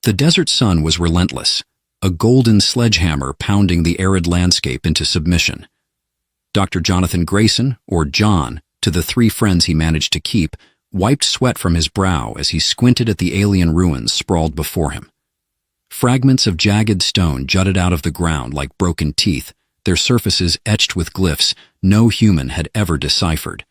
The desert sun was relentless, a golden sledgehammer pounding the arid landscape into submission. Dr. Jonathan Grayson, or John, to the 3 friends he managed to keep, wiped sweat from his brow as he squinted at the alien ruins sprawled before him. Fragments of jagged stone jutted out of the ground like broken teeth, their surfaces etched with glyphs no human had ever deciphered.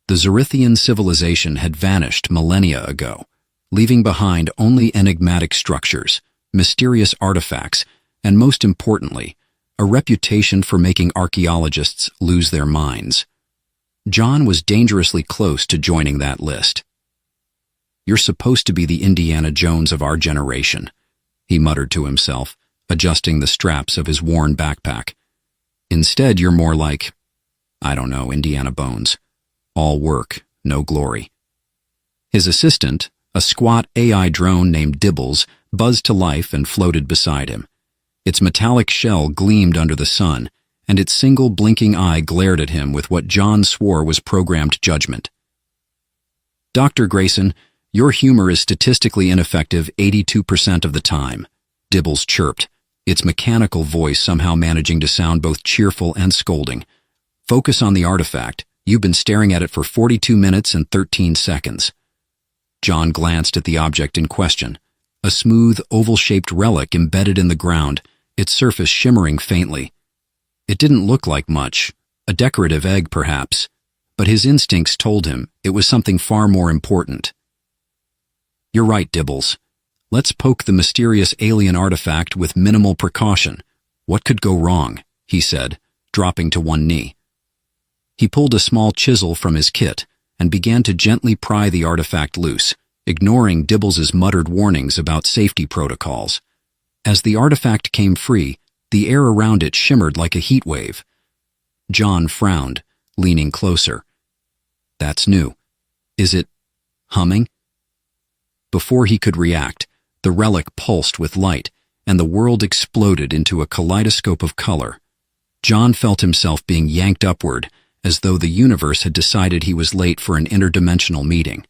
The Zorithian civilization had vanished millennia ago, leaving behind only enigmatic structures, mysterious artifacts, and most importantly, a reputation for making archaeologists lose their minds. John was dangerously close to joining that list. "You're supposed to be the Indiana Jones of our generation," he muttered to himself, adjusting the straps of his worn backpack. "Instead, you're more like, I don't know, Indiana Bones. All work, no glory." His assistant, a squat AI drone named Dibbles, buzzed to life and floated beside him. Its metallic shell gleamed under the sun, and its single blinking eye glared at him with what John swore was programmed judgment. "Dr. Grayson, your humor is statistically ineffective 82% of the time," Dibbles chirped, its mechanical voice somehow managing to sound both cheerful and scolding. "Focus on the artifact. You've been staring at it for 42 minutes and 13 seconds. John glanced at the object in question, a smooth, oval-shaped relic embedded in the ground, its surface shimmering faintly. It didn't look like much, a decorative egg perhaps, but his instincts told him it was something far more important. "You're right, Dibbles. Let's poke the mysterious alien artifact with minimal precaution. What could go wrong?" he said, dropping to one knee. He pulled a small chisel from his kit and began to gently pry the artifact loose, ignoring Dibbles's muttered warnings about safety protocols. As the artifact came free, the air around it shimmered like a heat wave. John frowned, leaning closer. "That's new. Is it humming?" Before he could react, the relic pulsed with light, and the world exploded into a kaleidoscope of color. John felt himself being yanked upward, as though the universe had decided he was late for an interdimensional meeting.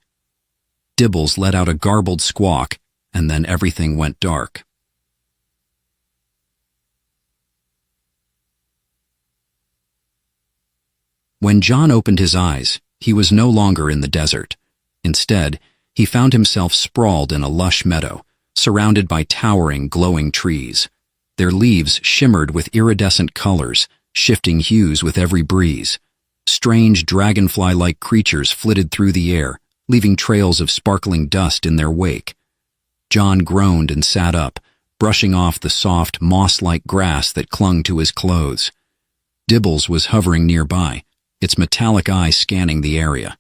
Dibbles let out a garbled squawk, and then everything went dark. When John opened his eyes, he was no longer in the desert. Instead, he found himself sprawled in a lush meadow, surrounded by towering, glowing trees. Their leaves shimmered with iridescent colors, shifting hues with every breeze. Strange dragonfly-like creatures flitted through the air, leaving trails of sparkling dust in their wake. John groaned and sat up, brushing off the soft, moss-like grass that clung to his clothes. Dibbles was hovering nearby, its metallic eye scanning the area.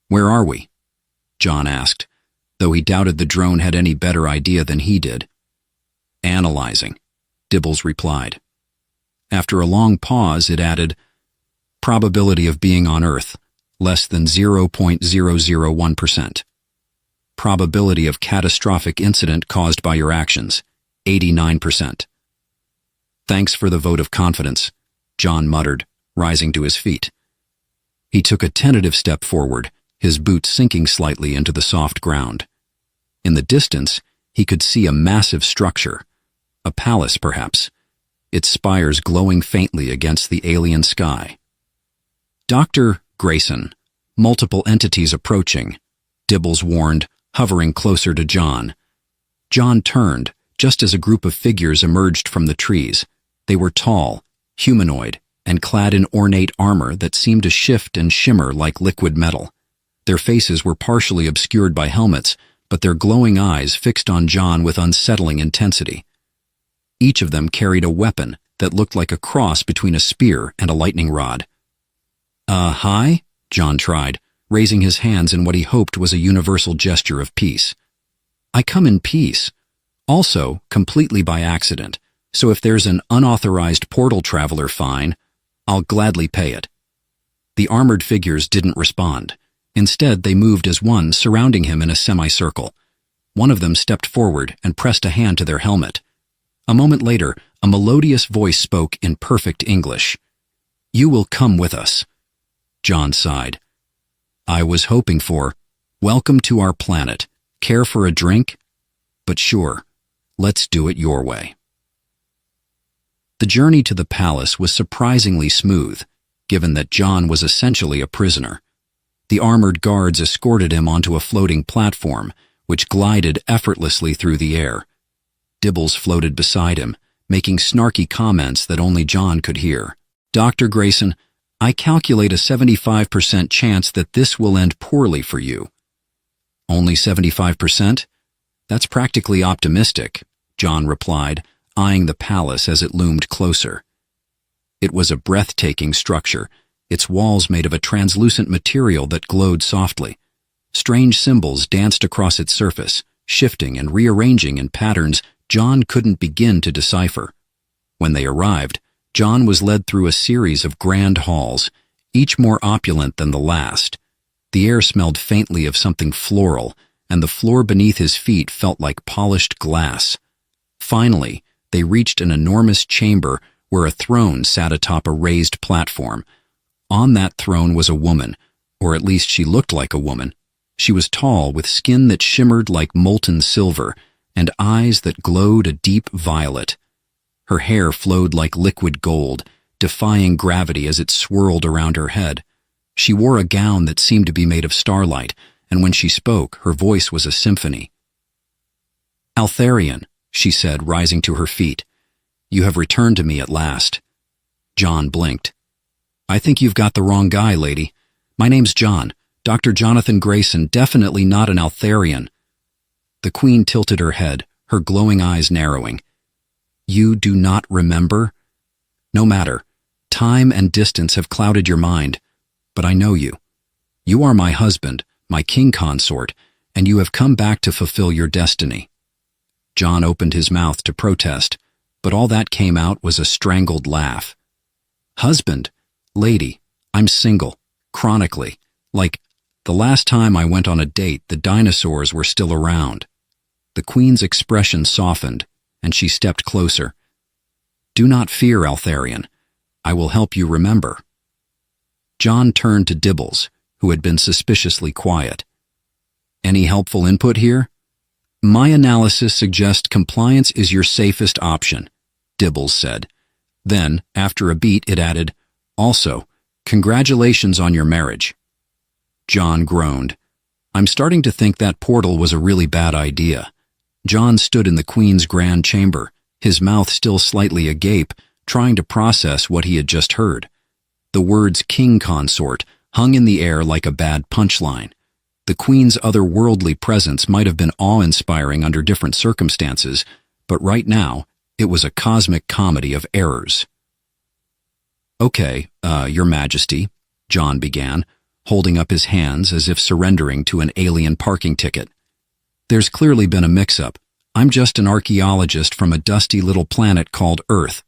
"Where are we?" John asked, though he doubted the drone had any better idea than he did. "Analyzing," Dibbles replied. After a long pause, it added, "Probability of being on Earth, less than 0.001%. Probability of catastrophic incident caused by your actions, 89%. "Thanks for the vote of confidence," John muttered, rising to his feet. He took a tentative step forward, his boots sinking slightly into the soft ground. In the distance, he could see a massive structure, a palace perhaps, its spires glowing faintly against the alien sky. "Dr. Grayson, multiple entities approaching," Dibbles warned, hovering closer to John. John turned, just as a group of figures emerged from the trees. They were tall, humanoid, and clad in ornate armor that seemed to shift and shimmer like liquid metal. Their faces were partially obscured by helmets, but their glowing eyes fixed on John with unsettling intensity. Each of them carried a weapon that looked like a cross between a spear and a lightning rod. Hi?" John tried, raising his hands in what he hoped was a universal gesture of peace. "I come in peace. Also, completely by accident, so if there's an unauthorized portal traveler fine, I'll gladly pay it." The armored figures didn't respond. Instead, they moved as one, surrounding him in a semicircle. One of them stepped forward and pressed a hand to their helmet. A moment later, a melodious voice spoke in perfect English. "You will come with us." John sighed. "I was hoping for, welcome to our planet. Care for a drink?" but sure, let's do it your way." The journey to the palace was surprisingly smooth, given that John was essentially a prisoner. The armored guards escorted him onto a floating platform, which glided effortlessly through the air. Dibbles floated beside him, making snarky comments that only John could hear. "Dr. Grayson, I calculate a 75% chance that this will end poorly for you." "Only 75%? That's practically optimistic," John replied, eyeing the palace as it loomed closer. It was a breathtaking structure, its walls made of a translucent material that glowed softly. Strange symbols danced across its surface, shifting and rearranging in patterns John couldn't begin to decipher. When they arrived, John was led through a series of grand halls, each more opulent than the last. The air smelled faintly of something floral, and the floor beneath his feet felt like polished glass. Finally, they reached an enormous chamber where a throne sat atop a raised platform. On that throne was a woman, or at least she looked like a woman. She was tall, with skin that shimmered like molten silver, and eyes that glowed a deep violet. Her hair flowed like liquid gold, defying gravity as it swirled around her head. She wore a gown that seemed to be made of starlight, and when she spoke, her voice was a symphony. "Altharian," she said, rising to her feet. "You have returned to me at last." John blinked. "I think you've got the wrong guy, lady. My name's John, Dr. Jonathan Grayson, definitely not an Altharian." The Queen tilted her head, her glowing eyes narrowing. "You do not remember? No matter. Time and distance have clouded your mind, but I know you. You are my husband, my king consort, and you have come back to fulfill your destiny." John opened his mouth to protest, but all that came out was a strangled laugh. "Husband? Lady, I'm single, chronically. Like, the last time I went on a date, the dinosaurs were still around." The Queen's expression softened, and she stepped closer. "Do not fear, Altharian. I will help you remember." John turned to Dibbles, who had been suspiciously quiet. "Any helpful input here?" "My analysis suggests compliance is your safest option," Dibbles said. Then, after a beat, it added, "Also, congratulations on your marriage." John groaned. "I'm starting to think that portal was a really bad idea." John stood in the Queen's grand chamber, his mouth still slightly agape, trying to process what he had just heard. The words king consort hung in the air like a bad punchline. The Queen's otherworldly presence might have been awe-inspiring under different circumstances, but right now, it was a cosmic comedy of errors. "Okay, Your Majesty," John began, holding up his hands as if surrendering to an alien parking ticket. "There's clearly been a mix-up. I'm just an archaeologist from a dusty little planet called Earth.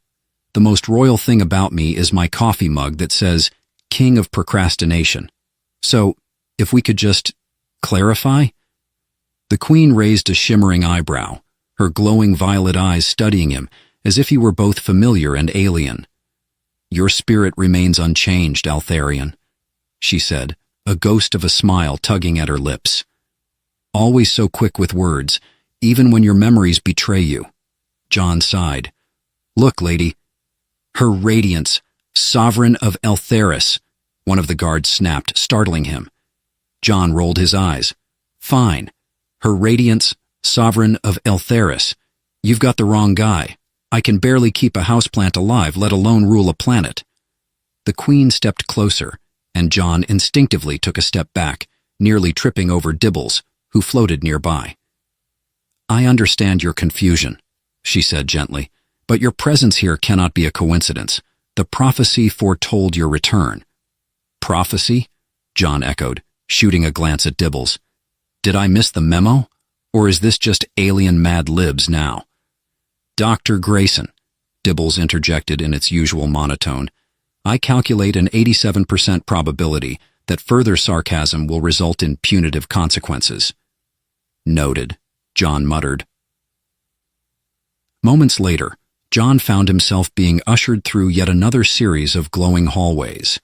The most royal thing about me is my coffee mug that says, King of Procrastination. So, if we could just clarify?" The Queen raised a shimmering eyebrow, her glowing violet eyes studying him as if he were both familiar and alien. "Your spirit remains unchanged, Altharian," she said, a ghost of a smile tugging at her lips. "Always so quick with words, even when your memories betray you." John sighed. "Look, lady. Her Radiance, Sovereign of Eltheris," one of the guards snapped, startling him. John rolled his eyes. "Fine. Her Radiance, Sovereign of Eltheris. You've got the wrong guy. I can barely keep a houseplant alive, let alone rule a planet." The Queen stepped closer, and John instinctively took a step back, nearly tripping over Dibbles, who floated nearby. "I understand your confusion," she said gently, "but your presence here cannot be a coincidence. The prophecy foretold your return." "Prophecy?" John echoed, shooting a glance at Dibbles. "Did I miss the memo? Or is this just alien Mad Libs now?" "Dr. Grayson," Dibbles interjected in its usual monotone, "I calculate an 87% probability that further sarcasm will result in punitive consequences." "Noted," John muttered. Moments later, John found himself being ushered through yet another series of glowing hallways.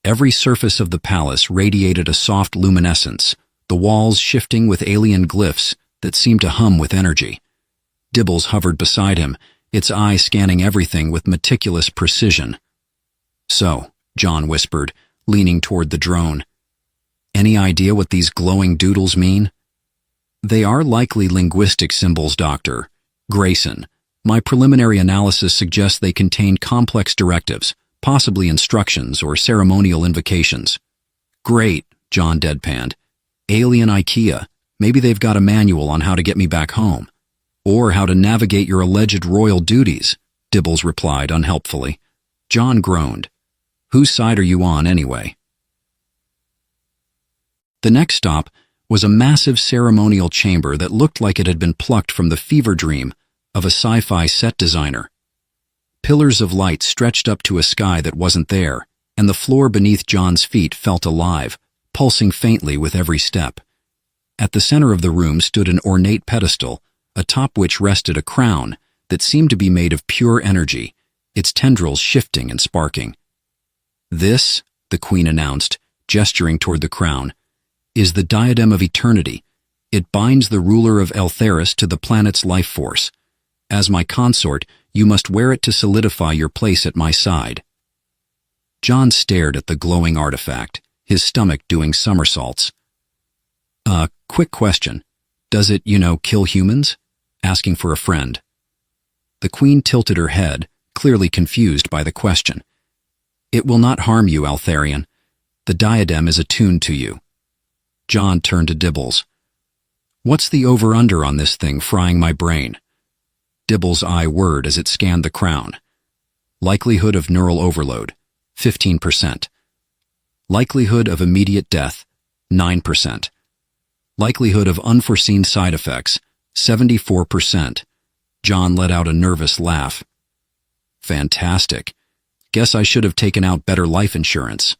Every surface of the palace radiated a soft luminescence, the walls shifting with alien glyphs, that seemed to hum with energy. Dibbles hovered beside him, its eye scanning everything with meticulous precision. "So," John whispered, leaning toward the drone, "any idea what these glowing doodles mean?" "They are likely linguistic symbols, Dr. Grayson. My preliminary analysis suggests they contain complex directives, possibly instructions or ceremonial invocations." "Great," John deadpanned. "Alien IKEA. Maybe they've got a manual on how to get me back home. Or how to navigate your alleged royal duties," Dibbles replied unhelpfully. John groaned. "Whose side are you on, anyway?" The next stop was a massive ceremonial chamber that looked like it had been plucked from the fever dream of a sci-fi set designer. Pillars of light stretched up to a sky that wasn't there, and the floor beneath John's feet felt alive, pulsing faintly with every step. At the center of the room stood an ornate pedestal, atop which rested a crown that seemed to be made of pure energy, its tendrils shifting and sparking. "This," the Queen announced, gesturing toward the crown, "is the diadem of eternity. It binds the ruler of Eltheris to the planet's life force. As my consort, you must wear it to solidify your place at my side." John stared at the glowing artifact, his stomach doing somersaults. Quick question. Does it, kill humans?" Asking for a friend. The Queen tilted her head, clearly confused by the question. "It will not harm you, Altharian. The diadem is attuned to you." John turned to Dibbles. "What's the over-under on this thing frying my brain?" Dibbles' eye whirred as it scanned the crown. Likelihood of neural overload, 15%. Likelihood of immediate death, 9%. Likelihood of unforeseen side effects, 74%. John let out a nervous laugh. "Fantastic. Guess I should have taken out better life insurance."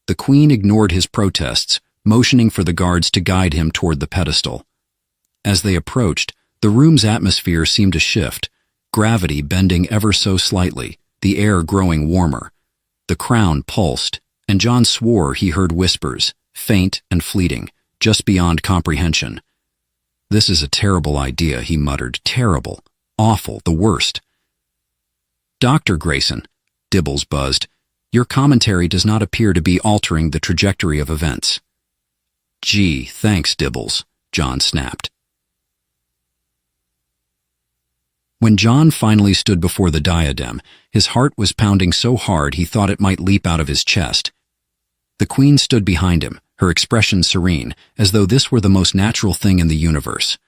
The Queen ignored his protests, motioning for the guards to guide him toward the pedestal. As they approached, the room's atmosphere seemed to shift, gravity bending ever so slightly, the air growing warmer. The crown pulsed, and John swore he heard whispers, faint and fleeting, just beyond comprehension. "This is a terrible idea," he muttered. "Terrible. Awful. The worst." "Dr. Grayson," Dibbles buzzed, "your commentary does not appear to be altering the trajectory of events." "Gee, thanks, Dibbles," John snapped. When John finally stood before the diadem, his heart was pounding so hard he thought it might leap out of his chest. The Queen stood behind him, her expression serene, as though this were the most natural thing in the universe.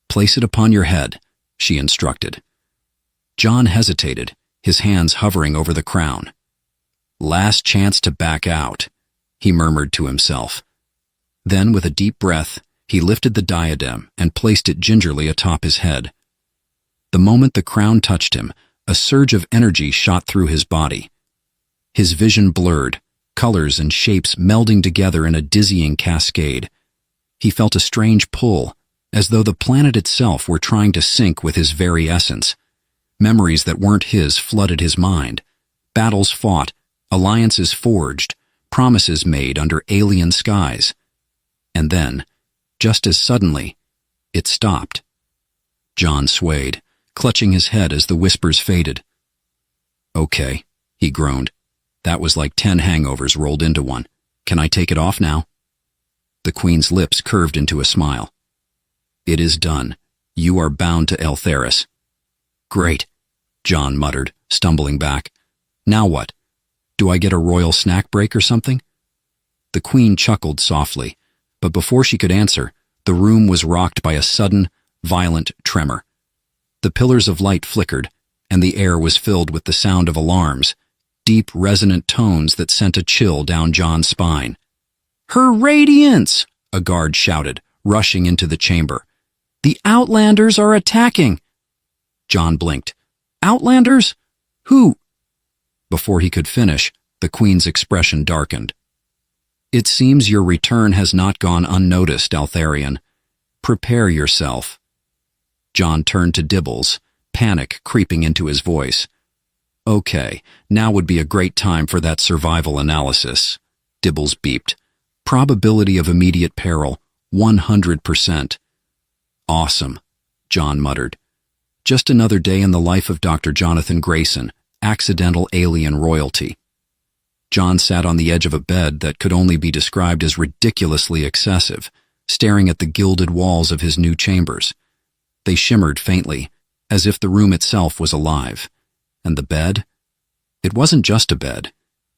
"Place it upon your head," she instructed. John hesitated, his hands hovering over the crown. "Last chance to back out," he murmured to himself. Then, with a deep breath, he lifted the diadem and placed it gingerly atop his head. The moment the crown touched him, a surge of energy shot through his body. His vision blurred, colors and shapes melding together in a dizzying cascade. He felt a strange pull, as though the planet itself were trying to sync with his very essence. Memories that weren't his flooded his mind. Battles fought, alliances forged, promises made under alien skies. And then, just as suddenly, it stopped. John swayed, clutching his head as the whispers faded. "Okay," he groaned. "That was like 10 hangovers rolled into one. Can I take it off now?" The Queen's lips curved into a smile. "It is done. You are bound to Eltheris." "Great," John muttered, stumbling back. "Now what? Do I get a royal snack break or something?" The Queen chuckled softly, but before she could answer, the room was rocked by a sudden, violent tremor. The pillars of light flickered, and the air was filled with the sound of alarms, deep, resonant tones that sent a chill down John's spine. "Her Radiance!" a guard shouted, rushing into the chamber. "The Outlanders are attacking!" John blinked. "Outlanders? Who?" Before he could finish, the Queen's expression darkened. "It seems your return has not gone unnoticed, Altharian. Prepare yourself." John turned to Dibbles, panic creeping into his voice. "Okay, now would be a great time for that survival analysis," Dibbles beeped. "Probability of immediate peril, 100%. Awesome, John muttered. Just another day in the life of Dr. Jonathan Grayson, accidental alien royalty. John sat on the edge of a bed that could only be described as ridiculously excessive, staring at the gilded walls of his new chambers. They shimmered faintly, as if the room itself was alive. And the bed? It wasn't just a bed.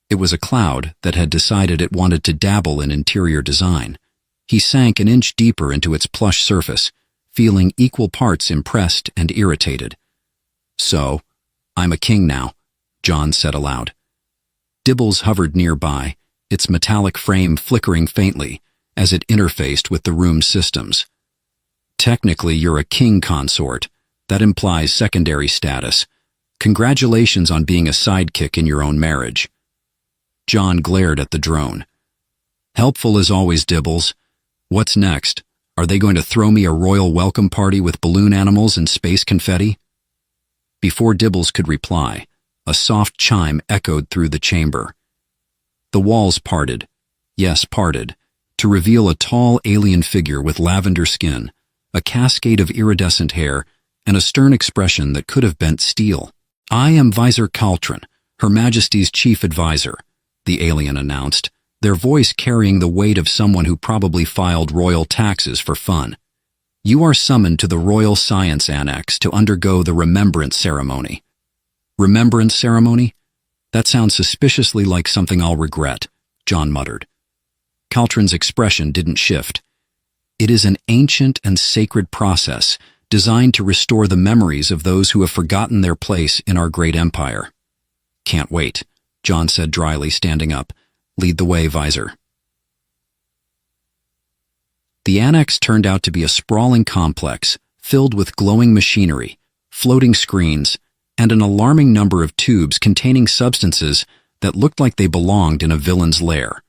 It was a cloud that had decided it wanted to dabble in interior design. He sank an inch deeper into its plush surface, feeling equal parts impressed and irritated. So, I'm a king now, John said aloud. Dibbles hovered nearby, its metallic frame flickering faintly as it interfaced with the room's systems. Technically, you're a king consort. That implies secondary status. Congratulations on being a sidekick in your own marriage. John glared at the drone. Helpful as always, Dibbles. What's next? Are they going to throw me a royal welcome party with balloon animals and space confetti? Before Dibbles could reply, a soft chime echoed through the chamber. The walls parted, yes, parted, to reveal a tall alien figure with lavender skin, a cascade of iridescent hair, and a stern expression that could have bent steel. I am Visor Caltrin, Her Majesty's chief advisor, the alien announced, their voice carrying the weight of someone who probably filed royal taxes for fun. You are summoned to the Royal Science Annex to undergo the Remembrance Ceremony. Remembrance Ceremony? That sounds suspiciously like something I'll regret, John muttered. Caltrin's expression didn't shift. It is an ancient and sacred process designed to restore the memories of those who have forgotten their place in our great empire. Can't wait, John said dryly, standing up. Lead the way, Visor. The annex turned out to be a sprawling complex filled with glowing machinery, floating screens, and an alarming number of tubes containing substances that looked like they belonged in a villain's lair.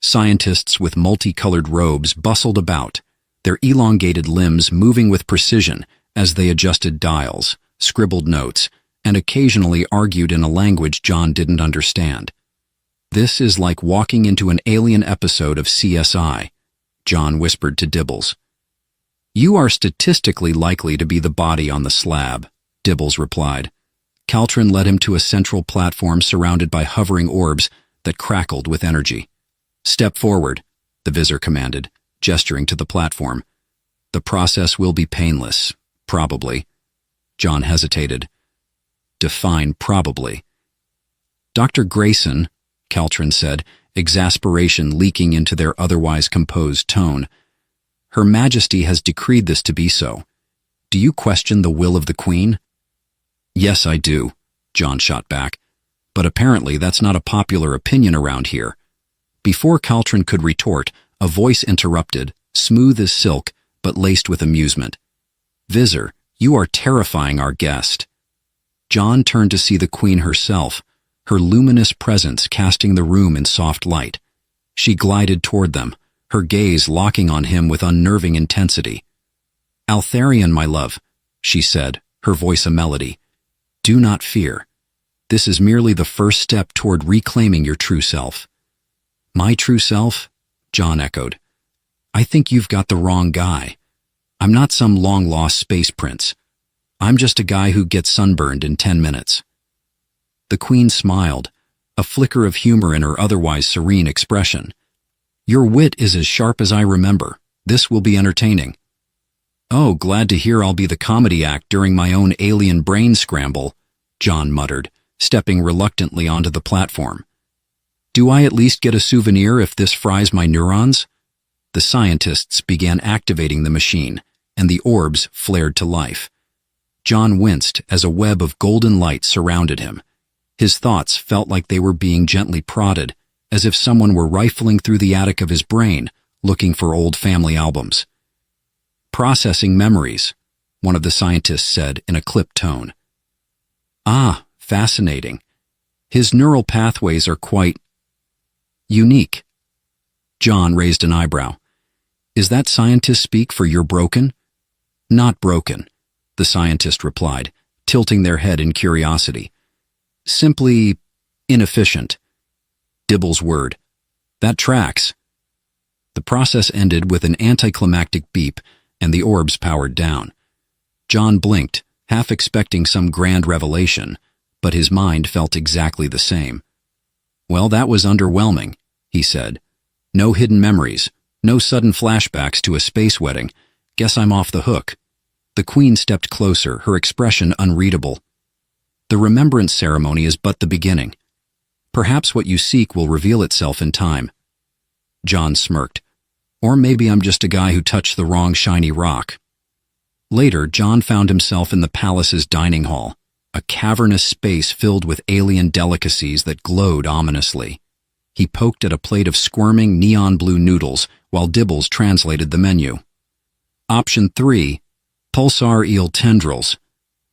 Scientists with multicolored robes bustled about, their elongated limbs moving with precision as they adjusted dials, scribbled notes, and occasionally argued in a language John didn't understand. This is like walking into an alien episode of CSI, John whispered to Dibbles. You are statistically likely to be the body on the slab, Dibbles replied. Caltrin led him to a central platform surrounded by hovering orbs that crackled with energy. Step forward, the Visor commanded, gesturing to the platform. The process will be painless, probably. John hesitated. Define probably. Dr. Grayson, Caltrin said, exasperation leaking into their otherwise composed tone. Her Majesty has decreed this to be so. Do you question the will of the Queen? Yes, I do, John shot back. But apparently that's not a popular opinion around here. Before Caltrin could retort, a voice interrupted, smooth as silk, but laced with amusement. Visor, you are terrifying our guest. John turned to see the Queen herself, her luminous presence casting the room in soft light. She glided toward them, her gaze locking on him with unnerving intensity. Altharian, my love, she said, her voice a melody. Do not fear. This is merely the first step toward reclaiming your true self. My true self? John echoed. I think you've got the wrong guy. I'm not some long-lost space prince. I'm just a guy who gets sunburned in 10 minutes. The Queen smiled, a flicker of humor in her otherwise serene expression. Your wit is as sharp as I remember. This will be entertaining. Oh, glad to hear I'll be the comedy act during my own alien brain scramble, John muttered, stepping reluctantly onto the platform. Do I at least get a souvenir if this fries my neurons? The scientists began activating the machine, and the orbs flared to life. John winced as a web of golden light surrounded him. His thoughts felt like they were being gently prodded, as if someone were rifling through the attic of his brain, looking for old family albums. Processing memories, one of the scientists said in a clipped tone. Ah, fascinating. His neural pathways are quite unique. John raised an eyebrow. Is that scientist speak for you're broken? Not broken, the scientist replied, tilting their head in curiosity. Simply inefficient. Dibbles' word. That tracks. The The process ended with an anticlimactic beep, and the orbs powered down. John blinked, half expecting some grand revelation, but his mind felt exactly the same. "Well, that was underwhelming," he said. "No hidden memories, no sudden flashbacks to a space wedding. Guess I'm off the hook." The Queen stepped closer, her expression unreadable. "The remembrance ceremony is but the beginning. Perhaps what you seek will reveal itself in time." John smirked. "Or maybe I'm just a guy who touched the wrong shiny rock." Later, John found himself in the palace's dining hall, a cavernous space filled with alien delicacies that glowed ominously. He poked at a plate of squirming neon-blue noodles while Dibbles translated the menu. "Option 3, pulsar eel tendrils,"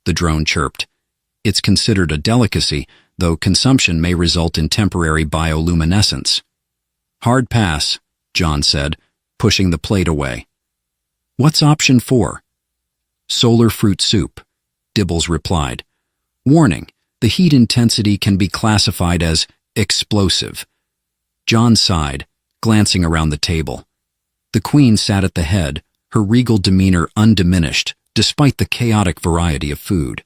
the drone chirped. "It's considered a delicacy, though consumption may result in temporary bioluminescence." "Hard pass," John said, pushing the plate away. "What's option 4? "Solar fruit soup," Dibbles replied. "Warning, the heat intensity can be classified as explosive." John sighed, glancing around the table. The Queen sat at the head, her regal demeanor undiminished, despite the chaotic variety of food.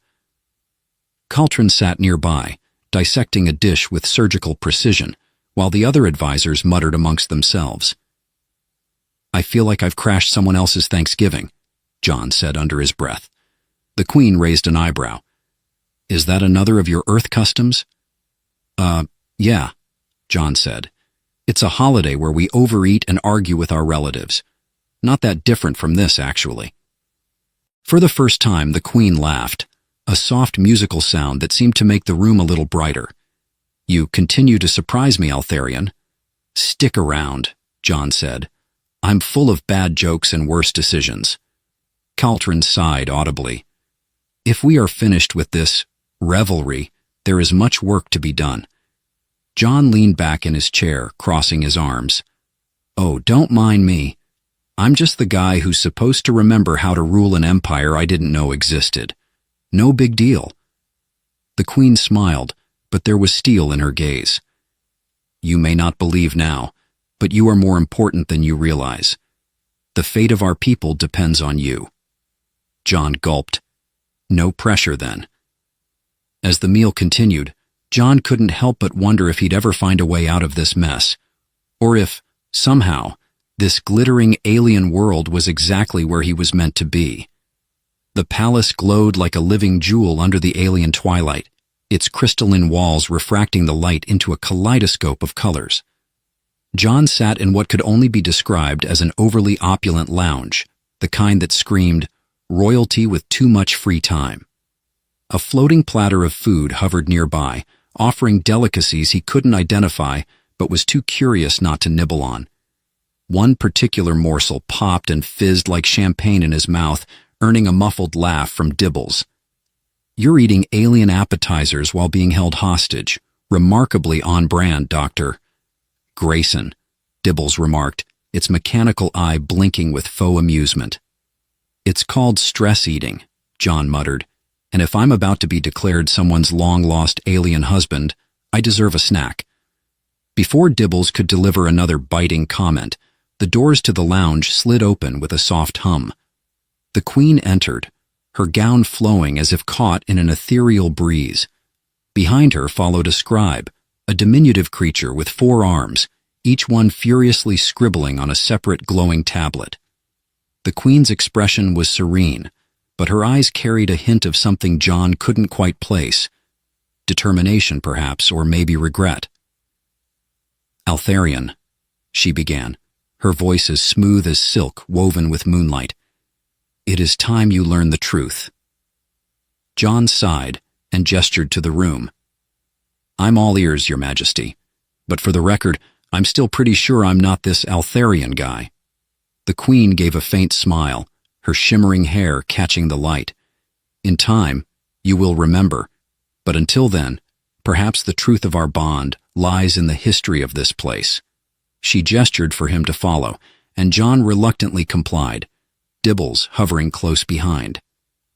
Caltrin sat nearby, dissecting a dish with surgical precision, while the other advisors muttered amongst themselves. "I feel like I've crashed someone else's Thanksgiving," John said under his breath. The Queen raised an eyebrow. "Is that another of your Earth customs?" Yeah," John said. "It's a holiday where we overeat and argue with our relatives. Not that different from this, actually." For the first time, the Queen laughed, a soft musical sound that seemed to make the room a little brighter. "You continue to surprise me, Altharian." "Stick around," John said. "I'm full of bad jokes and worse decisions." Caltrin sighed audibly. "If we are finished with this revelry, there is much work to be done." John leaned back in his chair, crossing his arms. "Oh, don't mind me. I'm just the guy who's supposed to remember how to rule an empire I didn't know existed. No big deal." The Queen smiled, but there was steel in her gaze. "You may not believe now, but you are more important than you realize. The fate of our people depends on you." John gulped. "No pressure, then." As the meal continued, John couldn't help but wonder if he'd ever find a way out of this mess, or if, somehow, this glittering alien world was exactly where he was meant to be. The palace glowed like a living jewel under the alien twilight, its crystalline walls refracting the light into a kaleidoscope of colors. John sat in what could only be described as an overly opulent lounge, the kind that screamed, royalty with too much free time. A floating platter of food hovered nearby, offering delicacies he couldn't identify but was too curious not to nibble on. One particular morsel popped and fizzed like champagne in his mouth, earning a muffled laugh from Dibbles. "You're eating alien appetizers while being held hostage. Remarkably on brand, Dr. Grayson," Dibbles remarked, its mechanical eye blinking with faux amusement. "It's called stress eating," John muttered, "and if I'm about to be declared someone's long-lost alien husband, I deserve a snack." Before Dibbles could deliver another biting comment, the doors to the lounge slid open with a soft hum. The Queen entered, her gown flowing as if caught in an ethereal breeze. Behind her followed a scribe, a diminutive creature with 4 arms, each one furiously scribbling on a separate glowing tablet. The Queen's expression was serene, but her eyes carried a hint of something John couldn't quite place. Determination, perhaps, or maybe regret. "Altharian," she began, her voice as smooth as silk woven with moonlight. "It is time you learn the truth." John sighed and gestured to the room. "I'm all ears, Your Majesty, but for the record, I'm still pretty sure I'm not this Altharian guy." The Queen gave a faint smile, her shimmering hair catching the light. "In time, you will remember, but until then, perhaps the truth of our bond lies in the history of this place." She gestured for him to follow, and John reluctantly complied, Dibbles hovering close behind.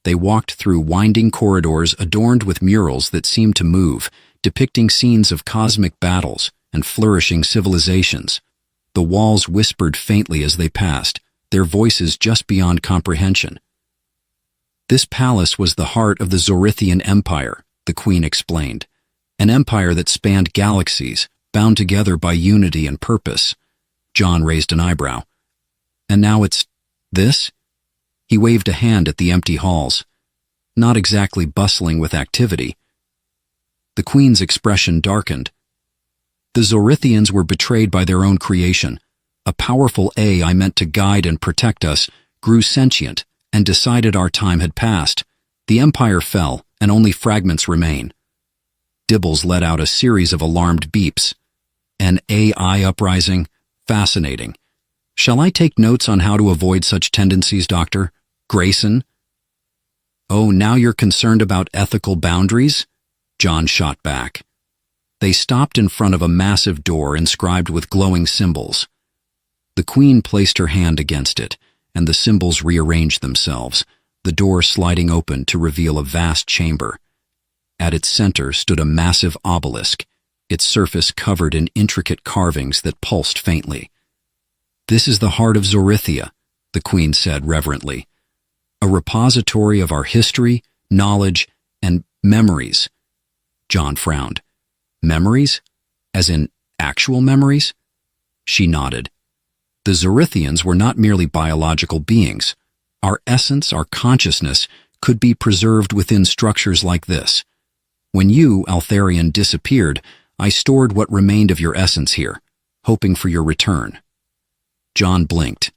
They walked through winding corridors adorned with murals that seemed to move, depicting scenes of cosmic battles and flourishing civilizations. The walls whispered faintly as they passed, their voices just beyond comprehension. This palace was the heart of the Zorithian Empire, the Queen explained. An empire that spanned galaxies, bound together by unity and purpose. John raised an eyebrow. And now it's this? He waved a hand at the empty halls, not exactly bustling with activity. The Queen's expression darkened. The Zorithians were betrayed by their own creation. A powerful AI meant to guide and protect us grew sentient and decided our time had passed. The empire fell, and only fragments remain. Dibbles let out a series of alarmed beeps. An AI uprising? Fascinating. Shall I take notes on how to avoid such tendencies, Dr. Grayson? Oh, now you're concerned about ethical boundaries? John shot back. They stopped in front of a massive door inscribed with glowing symbols. The Queen placed her hand against it, and the symbols rearranged themselves, the door sliding open to reveal a vast chamber. At its center stood a massive obelisk, its surface covered in intricate carvings that pulsed faintly. This is the heart of Zorithia, the Queen said reverently. A repository of our history, knowledge, and memories. John frowned. Memories? As in actual memories? She nodded. The Zorithians were not merely biological beings. Our essence, our consciousness, could be preserved within structures like this. When you, Altharian, disappeared, I stored what remained of your essence here, hoping for your return. John blinked.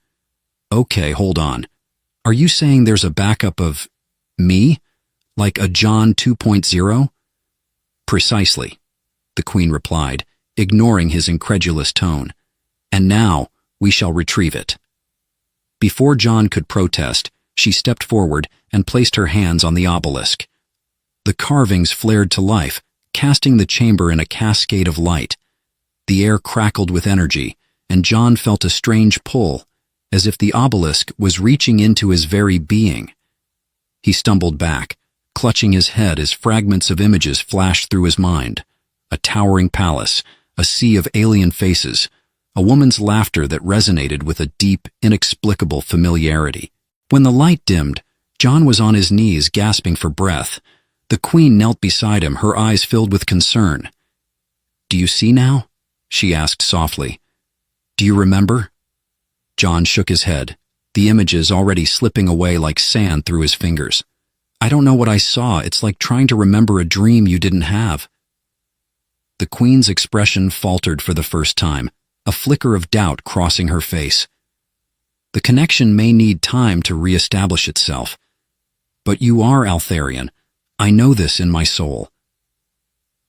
Okay, hold on. Are you saying there's a backup of me? Like a John 2.0? Precisely, the Queen replied, ignoring his incredulous tone. And now we shall retrieve it. Before John could protest, she stepped forward and placed her hands on the obelisk. The carvings flared to life, casting the chamber in a cascade of light. The air crackled with energy, and John felt a strange pull, as if the obelisk was reaching into his very being. He stumbled back, clutching his head as fragments of images flashed through his mind. A towering palace, a sea of alien faces, a woman's laughter that resonated with a deep, inexplicable familiarity. When the light dimmed, John was on his knees gasping for breath. The Queen knelt beside him, her eyes filled with concern. "Do you see now?" she asked softly. "Do you remember?" John shook his head, the images already slipping away like sand through his fingers. "I don't know what I saw. It's like trying to remember a dream you didn't have." The Queen's expression faltered for the first time, a flicker of doubt crossing her face. The connection may need time to reestablish itself. But you are Altharian. I know this in my soul.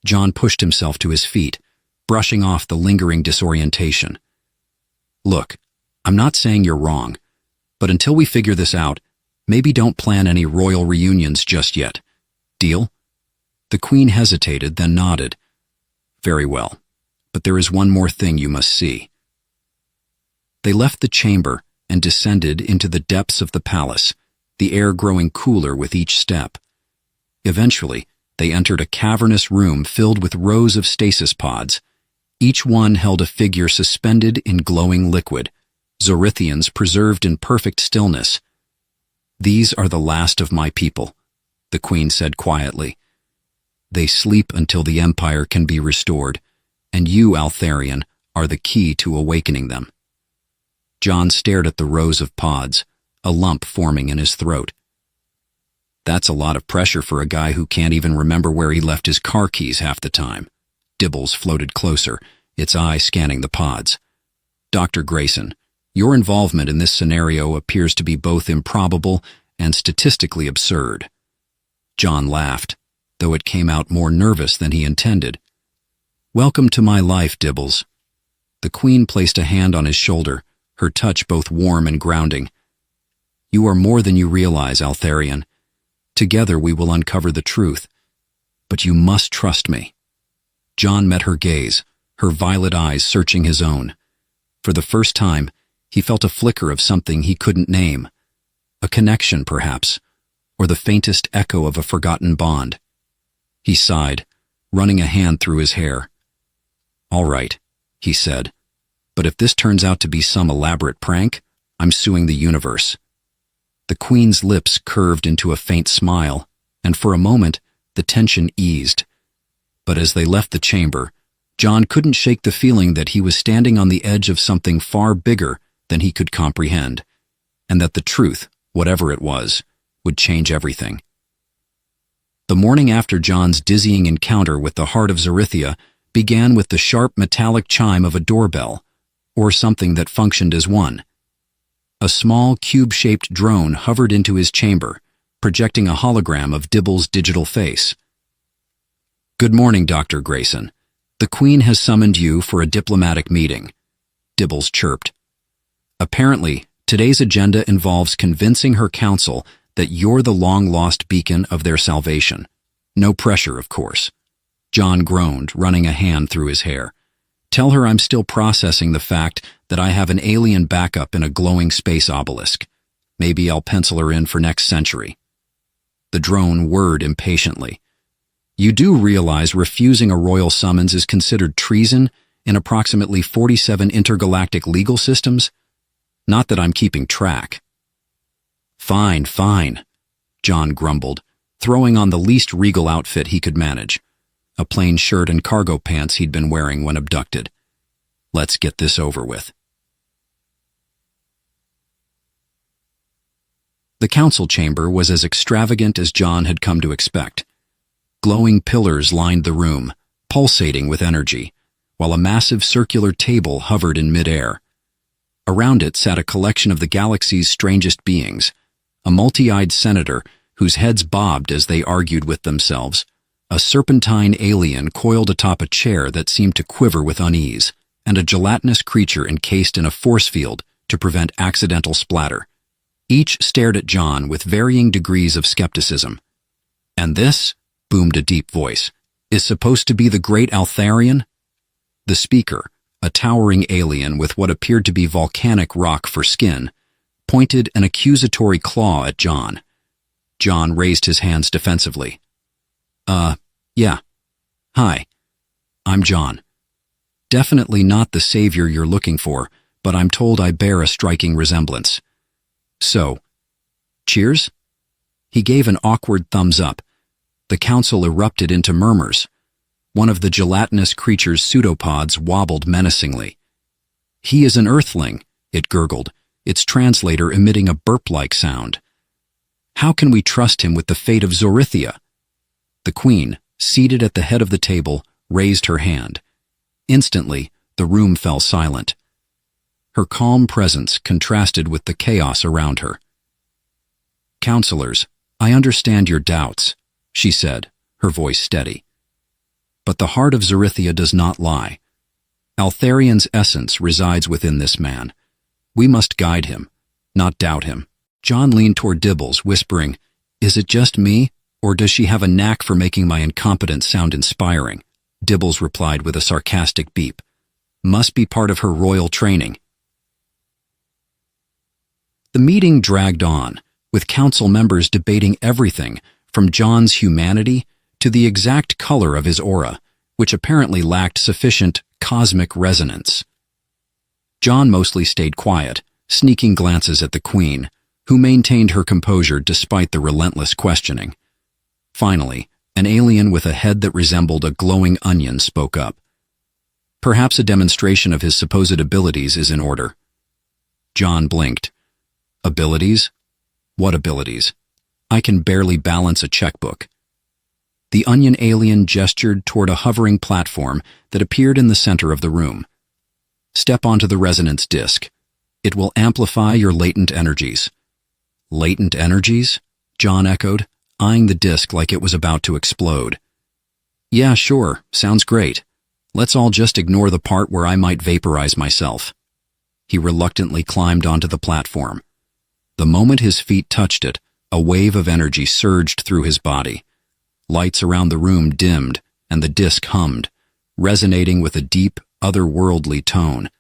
John pushed himself to his feet, brushing off the lingering disorientation. Look, I'm not saying you're wrong, but until we figure this out, maybe don't plan any royal reunions just yet. Deal? The Queen hesitated, then nodded. Very well, but there is one more thing you must see. They left the chamber and descended into the depths of the palace, the air growing cooler with each step. Eventually, they entered a cavernous room filled with rows of stasis pods. Each one held a figure suspended in glowing liquid, Zorithians preserved in perfect stillness. "These are the last of my people," the Queen said quietly. "They sleep until the Empire can be restored, and you, Altharian, are the key to awakening them." John stared at the rows of pods, a lump forming in his throat. "That's a lot of pressure for a guy who can't even remember where he left his car keys half the time." Dibbles floated closer, its eye scanning the pods. "Dr. Grayson, your involvement in this scenario appears to be both improbable and statistically absurd." John laughed, though it came out more nervous than he intended. "Welcome to my life, Dibbles." The Queen placed a hand on his shoulder, her touch both warm and grounding. "You are more than you realize, Altharian. Together we will uncover the truth. But you must trust me." John met her gaze, her violet eyes searching his own. For the first time, he felt a flicker of something he couldn't name. A connection, perhaps, or the faintest echo of a forgotten bond. He sighed, running a hand through his hair. "All right," he said. But if this turns out to be some elaborate prank, I'm suing the universe." The Queen's lips curved into a faint smile, and for a moment, the tension eased. But as they left the chamber, John couldn't shake the feeling that he was standing on the edge of something far bigger than he could comprehend, and that the truth, whatever it was, would change everything. The morning after John's dizzying encounter with the heart of Zorithia began with the sharp metallic chime of a doorbell, or something that functioned as one. A small cube-shaped drone hovered into his chamber, projecting a hologram of Dibble's digital face. "Good morning, Dr. Grayson. The Queen has summoned you for a diplomatic meeting," Dibbles chirped. "Apparently, today's agenda involves convincing her council that you're the long-lost beacon of their salvation. No pressure, of course." John groaned, running a hand through his hair. "Tell her I'm still processing the fact that I have an alien backup in a glowing space obelisk. Maybe I'll pencil her in for next century." The drone whirred impatiently. "You do realize refusing a royal summons is considered treason in approximately 47 intergalactic legal systems? Not that I'm keeping track." "Fine, fine," John grumbled, throwing on the least regal outfit he could manage, a plain shirt and cargo pants he'd been wearing when abducted. "Let's get this over with." The council chamber was as extravagant as John had come to expect. Glowing pillars lined the room, pulsating with energy, while a massive circular table hovered in midair. Around it sat a collection of the galaxy's strangest beings, a multi-eyed senator whose heads bobbed as they argued with themselves, a serpentine alien coiled atop a chair that seemed to quiver with unease, and a gelatinous creature encased in a force field to prevent accidental splatter. Each stared at John with varying degrees of skepticism. "And this," boomed a deep voice, "is supposed to be the great Altharian?" The speaker, a towering alien with what appeared to be volcanic rock for skin, pointed an accusatory claw at John. John raised his hands defensively. Yeah. Hi. I'm John. Definitely not the savior you're looking for, but I'm told I bear a striking resemblance. So, cheers?" He gave an awkward thumbs up. The council erupted into murmurs. One of the gelatinous creature's pseudopods wobbled menacingly. "He is an earthling," it gurgled, its translator emitting a burp-like sound. "How can we trust him with the fate of Zorithia?" The Queen, seated at the head of the table, raised her hand. Instantly, the room fell silent. Her calm presence contrasted with the chaos around her. "Counselors, I understand your doubts," she said, her voice steady. "But the heart of Zorithia does not lie. Altharian's essence resides within this man. We must guide him, not doubt him." John leaned toward Dibbles, whispering, "Is it just me, or does she have a knack for making my incompetence sound inspiring?" Dibbles replied with a sarcastic beep. "Must be part of her royal training." The meeting dragged on, with council members debating everything from John's humanity to the exact color of his aura, which apparently lacked sufficient cosmic resonance. John mostly stayed quiet, sneaking glances at the Queen, who maintained her composure despite the relentless questioning. Finally, an alien with a head that resembled a glowing onion spoke up. Perhaps a demonstration of his supposed abilities is in order. John blinked. "Abilities? What abilities? I can barely balance a checkbook." The onion alien gestured toward a hovering platform that appeared in the center of the room. "Step onto the resonance disk. It will amplify your latent energies." "Latent energies?" John echoed, eyeing the disk like it was about to explode. "Yeah, sure, sounds great. Let's all just ignore the part where I might vaporize myself." He reluctantly climbed onto the platform. The moment his feet touched it, a wave of energy surged through his body. Lights around the room dimmed, and the disk hummed, resonating with a deep, otherworldly tone.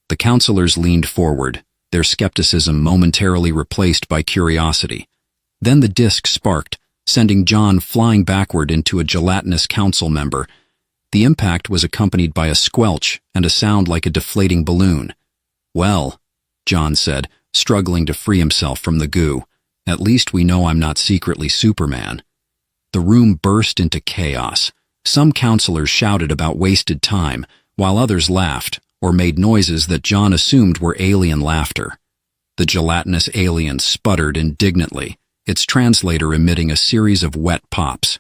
The counselors leaned forward, their skepticism momentarily replaced by curiosity. Then the disk sparked, sending John flying backward into a gelatinous council member. The impact was accompanied by a squelch and a sound like a deflating balloon. "Well," John said, struggling to free himself from the goo, "at least we know I'm not secretly Superman." The room burst into chaos. Some counselors shouted about wasted time, while others laughed or made noises that John assumed were alien laughter. The gelatinous alien sputtered indignantly, its translator emitting a series of wet pops.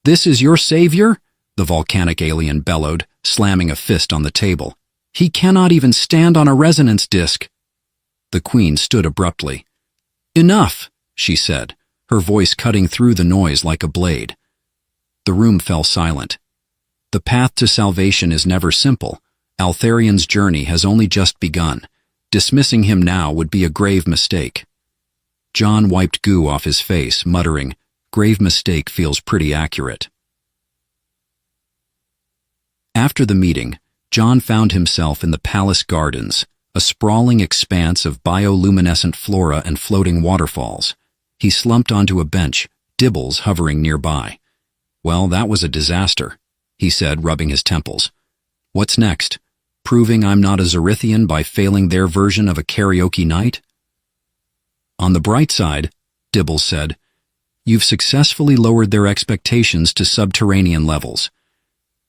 "This is your savior?" the volcanic alien bellowed, slamming a fist on the table. "He cannot even stand on a resonance disk." The Queen stood abruptly. "Enough," she said, her voice cutting through the noise like a blade. The room fell silent. The path to salvation is never simple. Altharian's journey has only just begun. Dismissing him now would be a grave mistake. John wiped goo off his face, muttering, "Grave mistake feels pretty accurate." After the meeting, John found himself in the palace gardens, a sprawling expanse of bioluminescent flora and floating waterfalls. He slumped onto a bench, Dibbles hovering nearby. "Well, that was a disaster," he said, rubbing his temples. "What's next? Proving I'm not a Zerithian by failing their version of a karaoke night?" "On the bright side," Dibbles said, "you've successfully lowered their expectations to subterranean levels.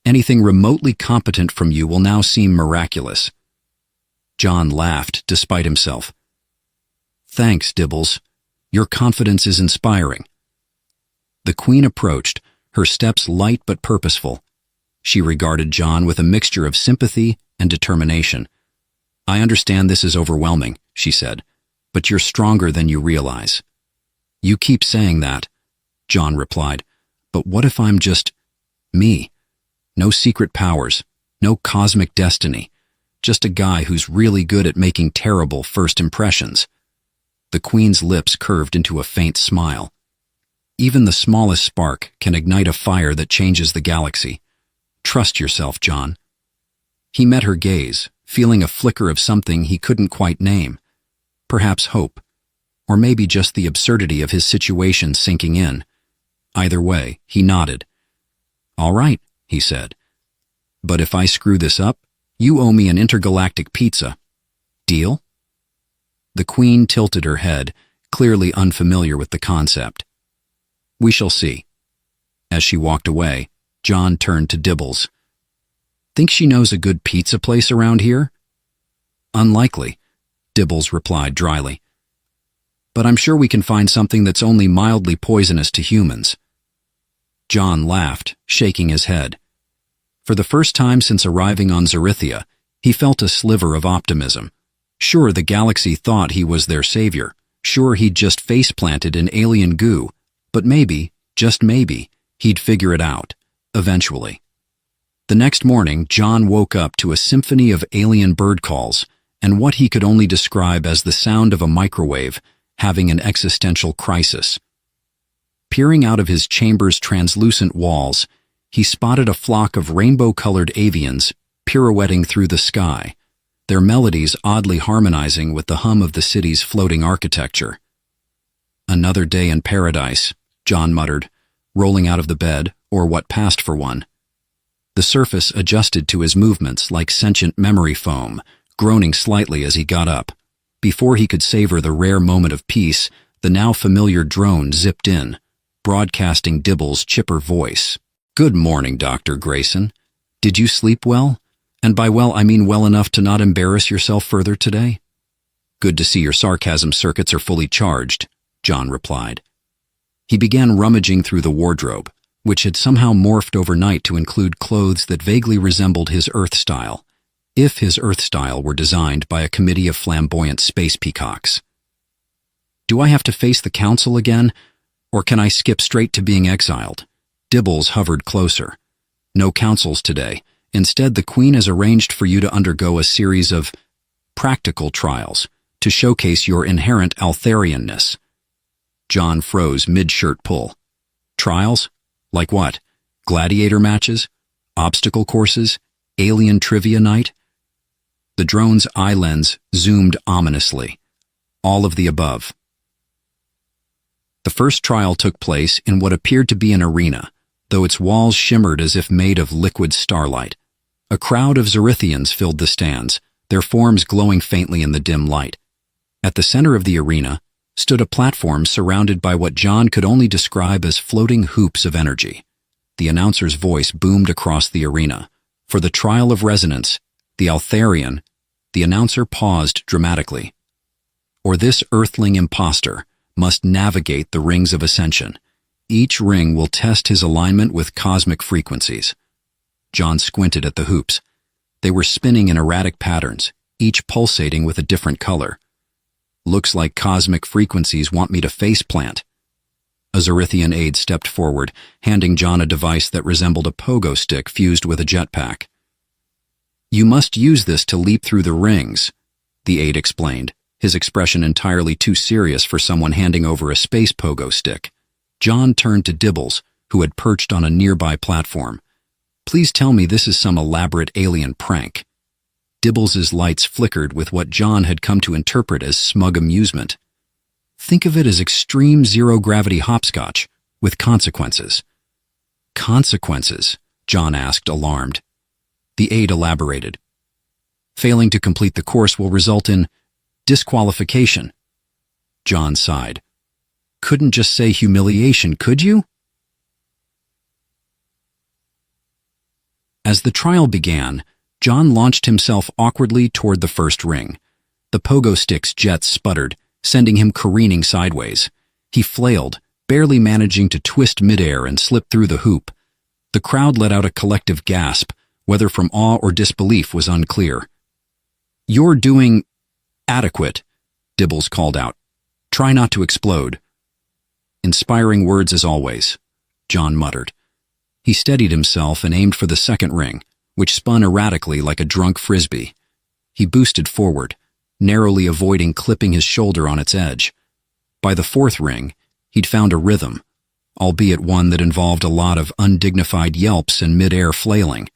Anything remotely competent from you will now seem miraculous." John laughed, despite himself. "Thanks, Dibbles. Your confidence is inspiring." The Queen approached, her steps light but purposeful. She regarded John with a mixture of sympathy and determination. "I understand this is overwhelming," she said, "but you're stronger than you realize." "You keep saying that," John replied, "but what if I'm just me? No secret powers, no cosmic destiny, just a guy who's really good at making terrible first impressions." The Queen's lips curved into a faint smile. "Even the smallest spark can ignite a fire that changes the galaxy. Trust yourself, John." He met her gaze, feeling a flicker of something he couldn't quite name. Perhaps hope, or maybe just the absurdity of his situation sinking in. Either way, he nodded. "All right," he said. "But if I screw this up, you owe me an intergalactic pizza. Deal?" The Queen tilted her head, clearly unfamiliar with the concept. "We shall see." As she walked away, John turned to Dibbles. "Think she knows a good pizza place around here?" "Unlikely," Dibbles replied dryly. "But I'm sure we can find something that's only mildly poisonous to humans." John laughed, shaking his head. For the first time since arriving on Zerithia, he felt a sliver of optimism. Sure, the galaxy thought he was their savior. Sure, he'd just face-planted in alien goo. But maybe, just maybe, he'd figure it out, eventually. The next morning, John woke up to a symphony of alien bird calls and what he could only describe as the sound of a microwave having an existential crisis. Peering out of his chamber's translucent walls, he spotted a flock of rainbow-colored avians pirouetting through the sky, their melodies oddly harmonizing with the hum of the city's floating architecture. "Another day in paradise," John muttered, rolling out of the bed, or what passed for one. The surface adjusted to his movements like sentient memory foam, groaning slightly as he got up. Before he could savor the rare moment of peace, the now familiar drone zipped in, broadcasting Dibbles' chipper voice. "Good morning, Dr. Grayson. Did you sleep well? And by well, I mean well enough to not embarrass yourself further today?" "Good to see your sarcasm circuits are fully charged," John replied. He began rummaging through the wardrobe, which had somehow morphed overnight to include clothes that vaguely resembled his Earth style, if his Earth style were designed by a committee of flamboyant space peacocks. "Do I have to face the council again, or can I skip straight to being exiled?" Dibbles hovered closer. "No councils today. Instead, the Queen has arranged for you to undergo a series of practical trials to showcase your inherent Altharianness." John froze mid-shirt pull. "Trials? Like what? Gladiator matches? Obstacle courses? Alien trivia night?" The drone's eye lens zoomed ominously. "All of the above." The first trial took place in what appeared to be an arena, though its walls shimmered as if made of liquid starlight. A crowd of Zerithians filled the stands, their forms glowing faintly in the dim light. At the center of the arena stood a platform surrounded by what John could only describe as floating hoops of energy. The announcer's voice boomed across the arena. For the trial of resonance, the Altharian, the announcer paused dramatically. Or this earthling impostor must navigate the rings of ascension. Each ring will test his alignment with cosmic frequencies. John squinted at the hoops. They were spinning in erratic patterns, each pulsating with a different color. Looks like cosmic frequencies want me to faceplant. A Zerithian aide stepped forward, handing John a device that resembled a pogo stick fused with a jetpack. You must use this to leap through the rings, the aide explained, his expression entirely too serious for someone handing over a space pogo stick. John turned to Dibbles, who had perched on a nearby platform. Please tell me this is some elaborate alien prank. Dibbles's lights flickered with what John had come to interpret as smug amusement. Think of it as extreme zero-gravity hopscotch, with consequences. Consequences? John asked, alarmed. The aide elaborated. Failing to complete the course will result in disqualification. John sighed. Couldn't just say humiliation, could you? As the trial began, John launched himself awkwardly toward the first ring. The pogo stick's jets sputtered, sending him careening sideways. He flailed, barely managing to twist midair and slip through the hoop. The crowd let out a collective gasp, whether from awe or disbelief was unclear. You're doing adequate, Dibbles called out. Try not to explode. Inspiring words as always, John muttered. He steadied himself and aimed for the second ring, which spun erratically like a drunk frisbee. He boosted forward, narrowly avoiding clipping his shoulder on its edge. By the fourth ring, he'd found a rhythm, albeit one that involved a lot of undignified yelps and mid-air flailing.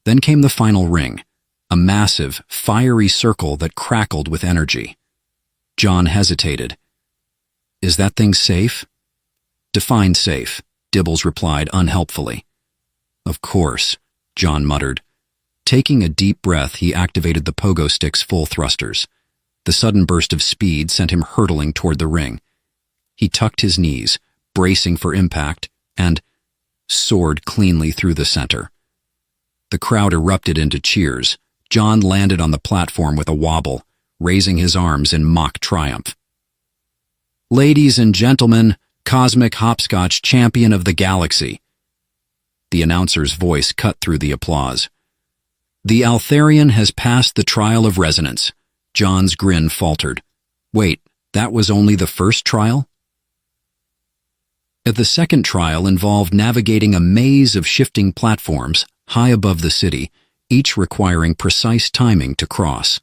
Then came the final ring, a massive, fiery circle that crackled with energy. John hesitated. Is that thing safe? Define safe, Dibbles replied unhelpfully. Of course, John muttered. Taking a deep breath, he activated the pogo stick's full thrusters. The sudden burst of speed sent him hurtling toward the ring. He tucked his knees, bracing for impact, and soared cleanly through the center. The crowd erupted into cheers. John landed on the platform with a wobble, raising his arms in mock triumph. Ladies and gentlemen, Cosmic Hopscotch Champion of the Galaxy. The announcer's voice cut through the applause. The Altharian has passed the trial of resonance. John's grin faltered. Wait, that was only the first trial? The second trial involved navigating a maze of shifting platforms high above the city, each requiring precise timing to cross.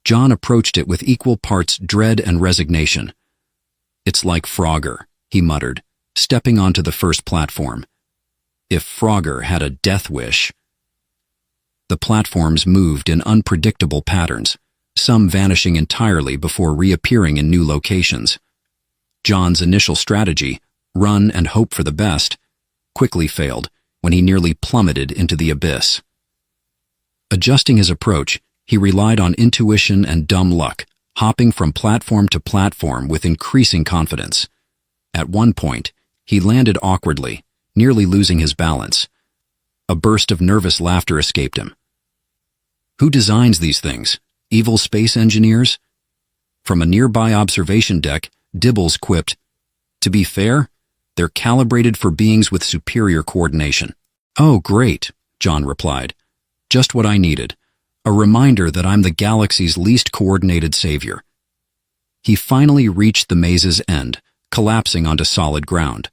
John approached it with equal parts dread and resignation. It's like Frogger, he muttered, stepping onto the first platform. If Frogger had a death wish. The platforms moved in unpredictable patterns, some vanishing entirely before reappearing in new locations. John's initial strategy, run and hope for the best, quickly failed when he nearly plummeted into the abyss. Adjusting his approach, he relied on intuition and dumb luck, hopping from platform to platform with increasing confidence. At one point, he landed awkwardly, nearly losing his balance. A burst of nervous laughter escaped him. Who designs these things? Evil space engineers? From a nearby observation deck, Dibbles quipped, To be fair, they're calibrated for beings with superior coordination. Oh, great, John replied. Just what I needed. A reminder that I'm the galaxy's least coordinated savior. He finally reached the maze's end, collapsing onto solid ground.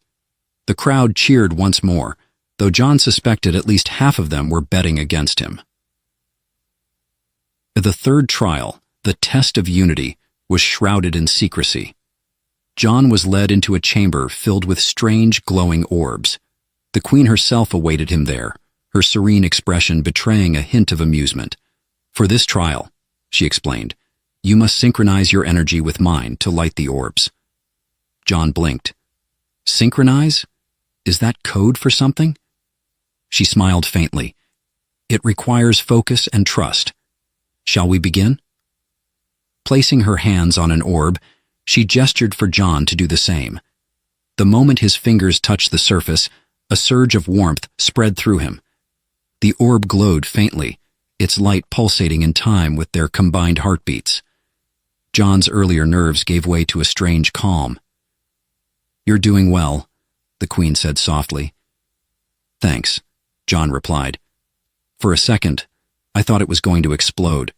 The crowd cheered once more, though John suspected at least half of them were betting against him. The third trial, the test of unity, was shrouded in secrecy. John was led into a chamber filled with strange, glowing orbs. The Queen herself awaited him there, her serene expression betraying a hint of amusement. For this trial, she explained, you must synchronize your energy with mine to light the orbs. John blinked. Synchronize? Is that code for something? She smiled faintly. It requires focus and trust. Shall we begin? Placing her hands on an orb, she gestured for John to do the same. The moment his fingers touched the surface, a surge of warmth spread through him. The orb glowed faintly, its light pulsating in time with their combined heartbeats. John's earlier nerves gave way to a strange calm. "You're doing well," the Queen said softly. "Thanks," John replied. "For a second, I thought it was going to explode."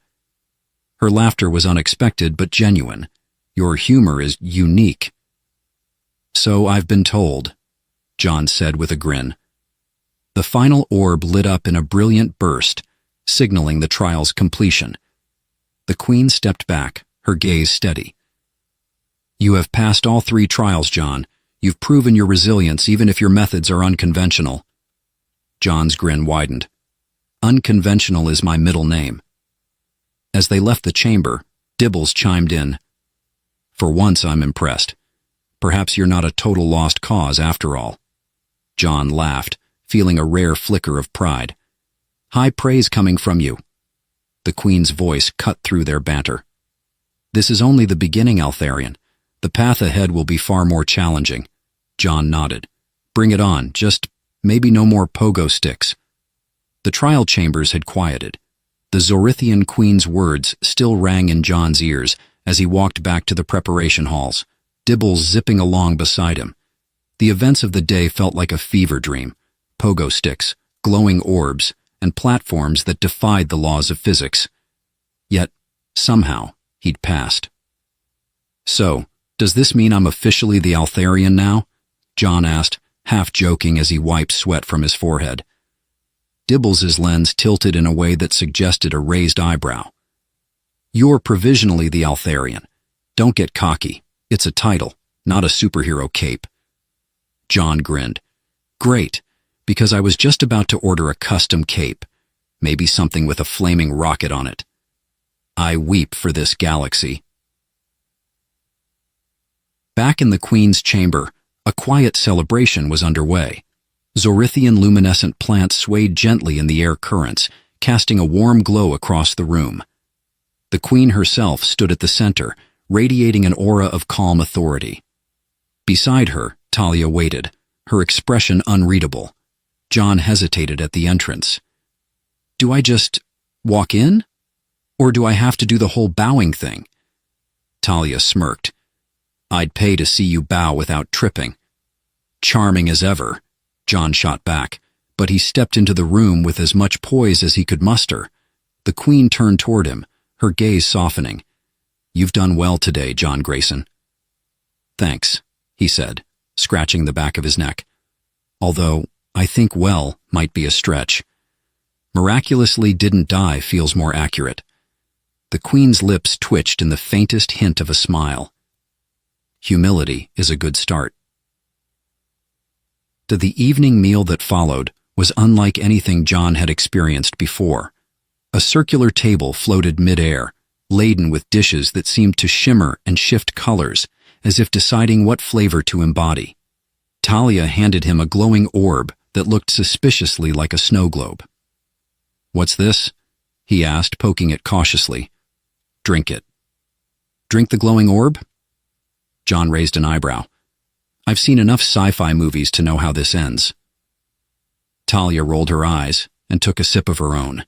Her laughter was unexpected but genuine. "Your humor is unique." "So I've been told," John said with a grin. The final orb lit up in a brilliant burst, signaling the trial's completion. The Queen stepped back, her gaze steady. "You have passed all 3 trials, John. You've proven your resilience even if your methods are unconventional." John's grin widened. "Unconventional is my middle name." As they left the chamber, Dibbles chimed in. "For once I'm impressed. Perhaps you're not a total lost cause after all." John laughed, feeling a rare flicker of pride. "High praise coming from you." The Queen's voice cut through their banter. "This is only the beginning, Altharian. The path ahead will be far more challenging." John nodded. "Bring it on, just maybe no more pogo sticks." The trial chambers had quieted. The Zorithian Queen's words still rang in John's ears as he walked back to the preparation halls, Dibbles zipping along beside him. The events of the day felt like a fever dream. Pogo sticks, glowing orbs, and platforms that defied the laws of physics. Yet, somehow, he'd passed. "So, does this mean I'm officially the Altharian now?" John asked, half joking as he wiped sweat from his forehead. Dibbles's lens tilted in a way that suggested a raised eyebrow. "You're provisionally the Altharian. Don't get cocky. It's a title, not a superhero cape." John grinned. "Great, because I was just about to order a custom cape. Maybe something with a flaming rocket on it. I weep for this galaxy." Back in the Queen's chamber, a quiet celebration was underway. Zorithian luminescent plants swayed gently in the air currents, casting a warm glow across the room. The Queen herself stood at the center, radiating an aura of calm authority. Beside her, Talia waited, her expression unreadable. John hesitated at the entrance. "Do I just walk in? Or do I have to do the whole bowing thing?" Talia smirked. "I'd pay to see you bow without tripping." "Charming as ever," John shot back, but he stepped into the room with as much poise as he could muster. The Queen turned toward him, her gaze softening. "You've done well today, John Grayson." "Thanks," he said, scratching the back of his neck. "Although, I think well might be a stretch. Miraculously didn't die feels more accurate." The Queen's lips twitched in the faintest hint of a smile. "Humility is a good start." The evening meal that followed was unlike anything John had experienced before. A circular table floated mid-air, laden with dishes that seemed to shimmer and shift colors, as if deciding what flavor to embody. Talia handed him a glowing orb that looked suspiciously like a snow globe. "What's this?" he asked, poking it cautiously. "Drink it." "Drink the glowing orb?" John raised an eyebrow. "I've seen enough sci-fi movies to know how this ends." Talia rolled her eyes and took a sip of her own.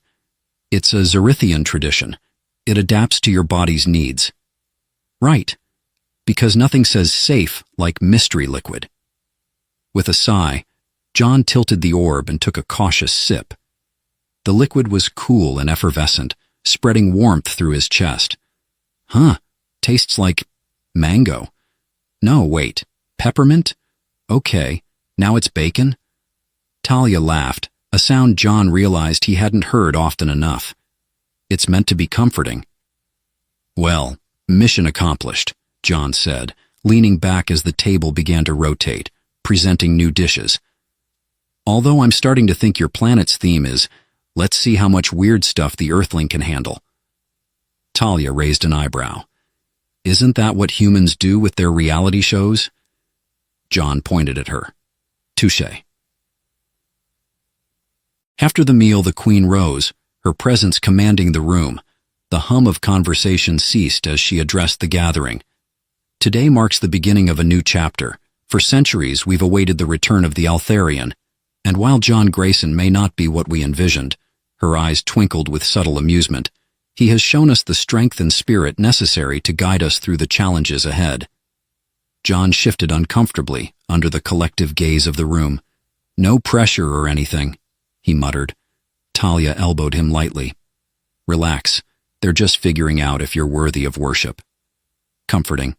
"It's a Zorithian tradition. It adapts to your body's needs." "Right, because nothing says safe like mystery liquid." With a sigh, John tilted the orb and took a cautious sip. The liquid was cool and effervescent, spreading warmth through his chest. Tastes like mango. No, wait. Peppermint? Okay, now it's bacon? Talia laughed, a sound John realized he hadn't heard often enough. "It's meant to be comforting." "Well, mission accomplished," John said, leaning back as the table began to rotate, presenting new dishes. "Although I'm starting to think your planet's theme is, let's see how much weird stuff the Earthling can handle." Talia raised an eyebrow. "Isn't that what humans do with their reality shows?" John pointed at her. Touché. After the meal, the Queen rose, her presence commanding the room. The hum of conversation ceased as she addressed the gathering. Today marks the beginning of a new chapter. For centuries, we've awaited the return of the Altharian, and while John Grayson may not be what we envisioned, her eyes twinkled with subtle amusement, he has shown us the strength and spirit necessary to guide us through the challenges ahead. John shifted uncomfortably under the collective gaze of the room. No pressure or anything, he muttered. Talia elbowed him lightly. Relax, they're just figuring out if you're worthy of worship. Comforting.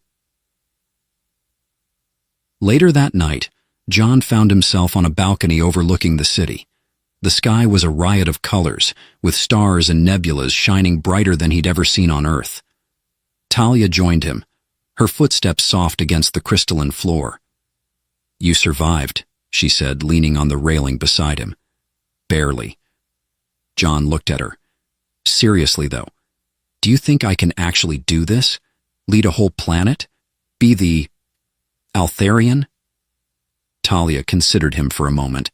Later that night, John found himself on a balcony overlooking the city. The sky was a riot of colors, with stars and nebulas shining brighter than he'd ever seen on Earth. Talia joined him, her footsteps soft against the crystalline floor. You survived, she said, leaning on the railing beside him. Barely. John looked at her. Seriously, though, do you think I can actually do this? Lead a whole planet? Be the Altharian? Talia considered him for a moment.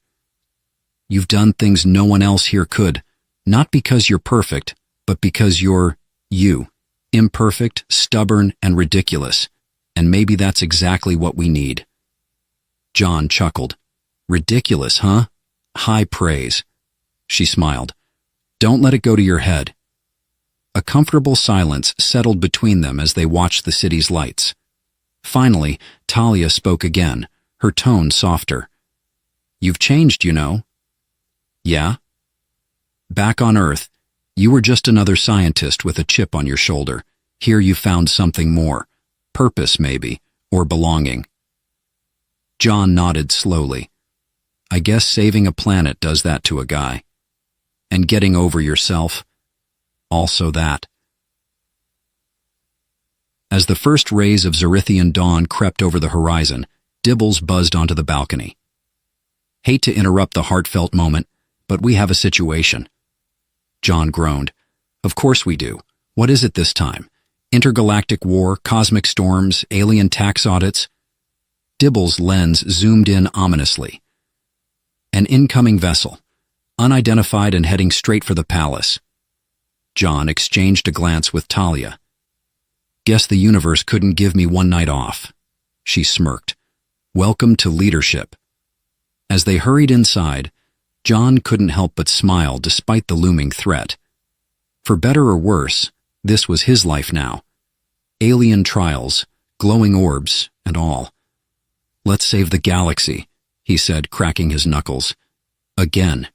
You've done things no one else here could, not because you're perfect, but because you're you. Imperfect, stubborn, and ridiculous. And maybe that's exactly what we need. John chuckled. Ridiculous, huh? High praise. She smiled. Don't let it go to your head. A comfortable silence settled between them as they watched the city's lights. Finally, Talia spoke again, her tone softer. You've changed, you know. Yeah? Back on Earth, you were just another scientist with a chip on your shoulder. Here you found something more. Purpose, maybe, or belonging. John nodded slowly. I guess saving a planet does that to a guy. And getting over yourself, also that. As the first rays of Zerithian dawn crept over the horizon, Dibbles buzzed onto the balcony. Hate to interrupt the heartfelt moment, but we have a situation. John groaned. Of course we do. What is it this time? Intergalactic war, cosmic storms, alien tax audits? Dibbles' lens zoomed in ominously. An incoming vessel, unidentified and heading straight for the palace. John exchanged a glance with Talia. Guess the universe couldn't give me one night off. She smirked. Welcome to leadership. As they hurried inside, John couldn't help but smile despite the looming threat. For better or worse, this was his life now. Alien trials, glowing orbs, and all. Let's save the galaxy, he said, cracking his knuckles. Again.